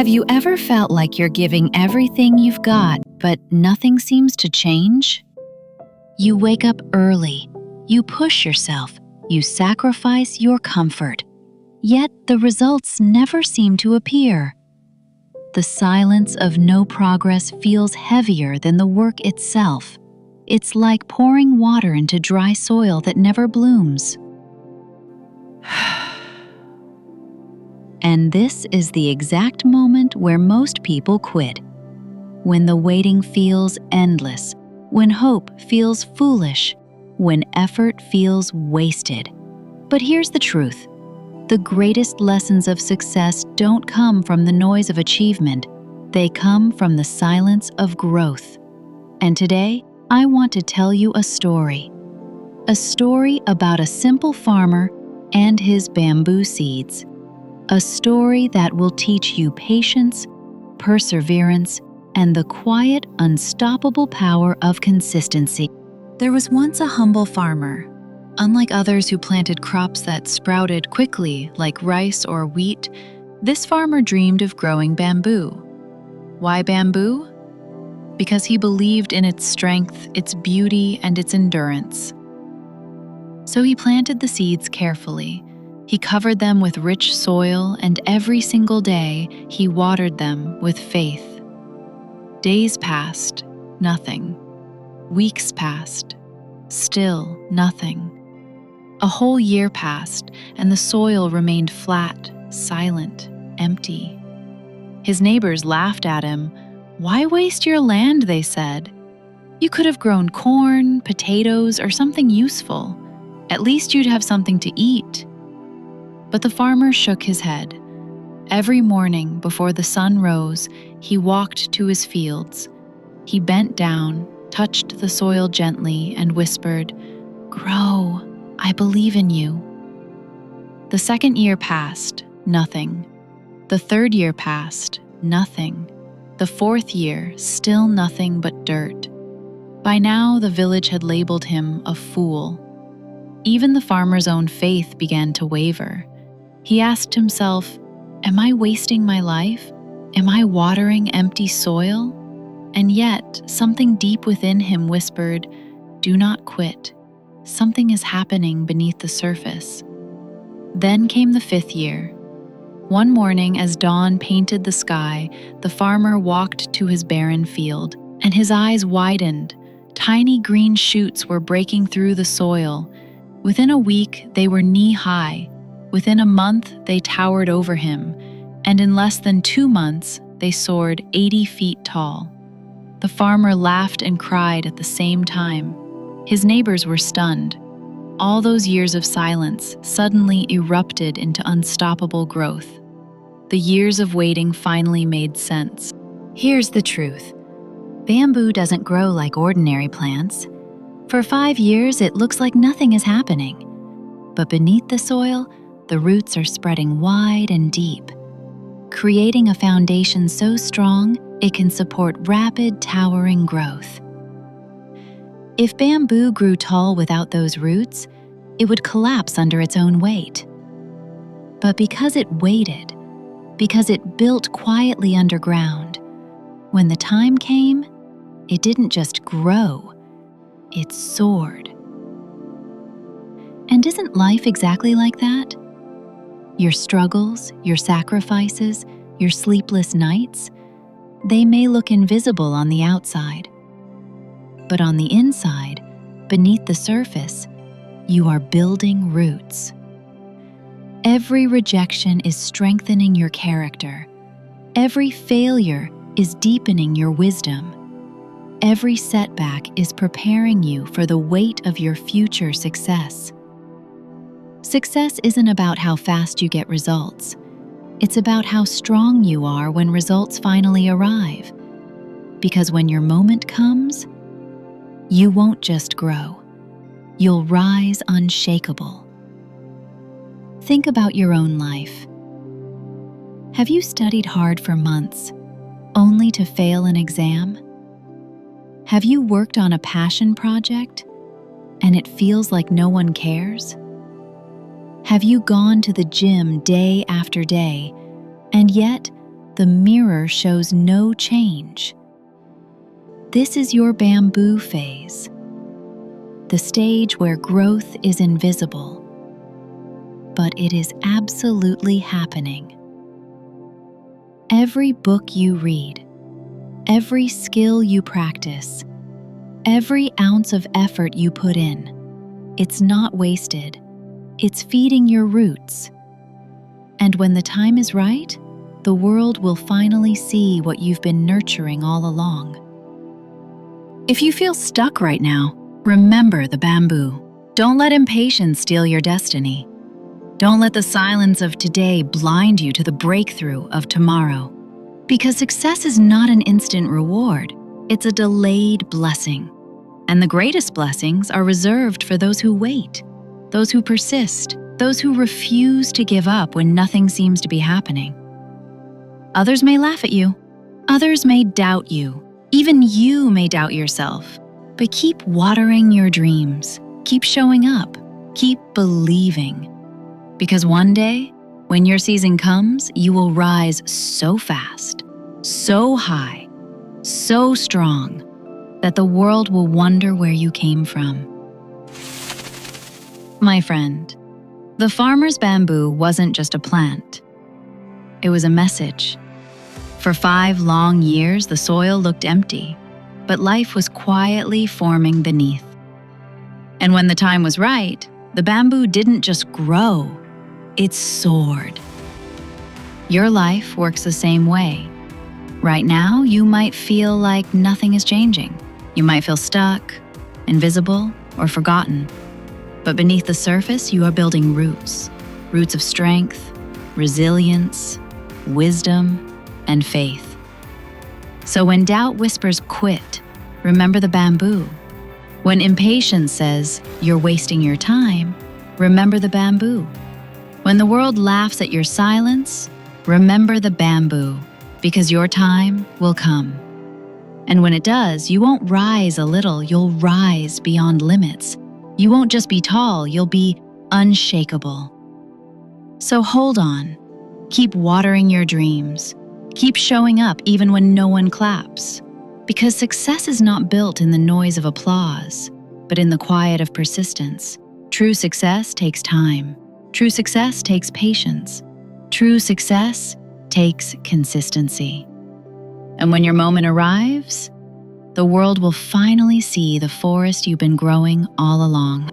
Have you ever felt like you're giving everything you've got, but nothing seems to change? You wake up early, you push yourself, you sacrifice your comfort, yet the results never seem to appear. The silence of no progress feels heavier than the work itself. It's like pouring water into dry soil that never blooms. And this is the exact moment where most people quit. When the waiting feels endless, when hope feels foolish, when effort feels wasted. But here's the truth. The greatest lessons of success don't come from the noise of achievement. They come from the silence of growth. And today, I want to tell you a story. A story about a simple farmer and his bamboo seeds. A story that will teach you patience, perseverance, and the quiet, unstoppable power of consistency. There was once a humble farmer. Unlike others who planted crops that sprouted quickly, like rice or wheat, this farmer dreamed of growing bamboo. Why bamboo? Because he believed in its strength, its beauty, and its endurance. So he planted the seeds carefully. He covered them with rich soil, and every single day he watered them with faith. Days passed, nothing. Weeks passed, still nothing. A whole year passed, and the soil remained flat, silent, empty. His neighbors laughed at him. "Why waste your land?" they said. "You could have grown corn, potatoes, or something useful. At least you'd have something to eat." But the farmer shook his head. Every morning before the sun rose, he walked to his fields. He bent down, touched the soil gently, and whispered, "Grow, I believe in you." The second year passed, nothing. The third year passed, nothing. The fourth year, still nothing but dirt. By now, the village had labeled him a fool. Even the farmer's own faith began to waver. He asked himself, "Am I wasting my life? Am I watering empty soil?" And yet, something deep within him whispered, "Do not quit. Something is happening beneath the surface." Then came the fifth year. One morning, as dawn painted the sky, the farmer walked to his barren field, and his eyes widened. Tiny green shoots were breaking through the soil. Within a week, they were knee-high. Within a month, they towered over him, and in less than 2 months, they soared 80 feet tall. The farmer laughed and cried at the same time. His neighbors were stunned. All those years of silence suddenly erupted into unstoppable growth. The years of waiting finally made sense. Here's the truth. Bamboo doesn't grow like ordinary plants. For 5 years, it looks like nothing is happening. But beneath the soil, the roots are spreading wide and deep, creating a foundation so strong it can support rapid, towering growth. If bamboo grew tall without those roots, it would collapse under its own weight. But because it waited, because it built quietly underground, when the time came, it didn't just grow, it soared. And isn't life exactly like that? Your struggles, your sacrifices, your sleepless nights, they may look invisible on the outside. But on the inside, beneath the surface, you are building roots. Every rejection is strengthening your character. Every failure is deepening your wisdom. Every setback is preparing you for the weight of your future success. Success isn't about how fast you get results. It's about how strong you are when results finally arrive. Because when your moment comes, you won't just grow. You'll rise unshakable. Think about your own life. Have you studied hard for months, only to fail an exam? Have you worked on a passion project, and it feels like no one cares? Have you gone to the gym day after day, and yet the mirror shows no change. This is your bamboo phase, the stage where growth is invisible, but it is absolutely happening. Every book you read, every skill you practice, every ounce of effort you put in, it's not wasted. It's feeding your roots. And when the time is right, the world will finally see what you've been nurturing all along. If you feel stuck right now, remember the bamboo. Don't let impatience steal your destiny. Don't let the silence of today blind you to the breakthrough of tomorrow. Because success is not an instant reward, it's a delayed blessing. And the greatest blessings are reserved for those who wait, those who persist, those who refuse to give up when nothing seems to be happening. Others may laugh at you. Others may doubt you. Even you may doubt yourself. But keep watering your dreams. Keep showing up. Keep believing. Because one day, when your season comes, you will rise so fast, so high, so strong, that the world will wonder where you came from. My friend, the farmer's bamboo wasn't just a plant. It was a message. For 5 long years, the soil looked empty, but life was quietly forming beneath. And when the time was right, the bamboo didn't just grow, it soared. Your life works the same way. Right now, you might feel like nothing is changing. You might feel stuck, invisible, or forgotten. But beneath the surface, you are building roots. Roots of strength, resilience, wisdom, and faith. So when doubt whispers quit, remember the bamboo. When impatience says you're wasting your time, remember the bamboo. When the world laughs at your silence, remember the bamboo, because your time will come. And when it does, you won't rise a little, you'll rise beyond limits. You won't just be tall, you'll be unshakable. So hold on. Keep watering your dreams. Keep showing up even when no one claps. Because success is not built in the noise of applause, but in the quiet of persistence. True success takes time. True success takes patience. True success takes consistency. And when your moment arrives, the world will finally see the forest you've been growing all along.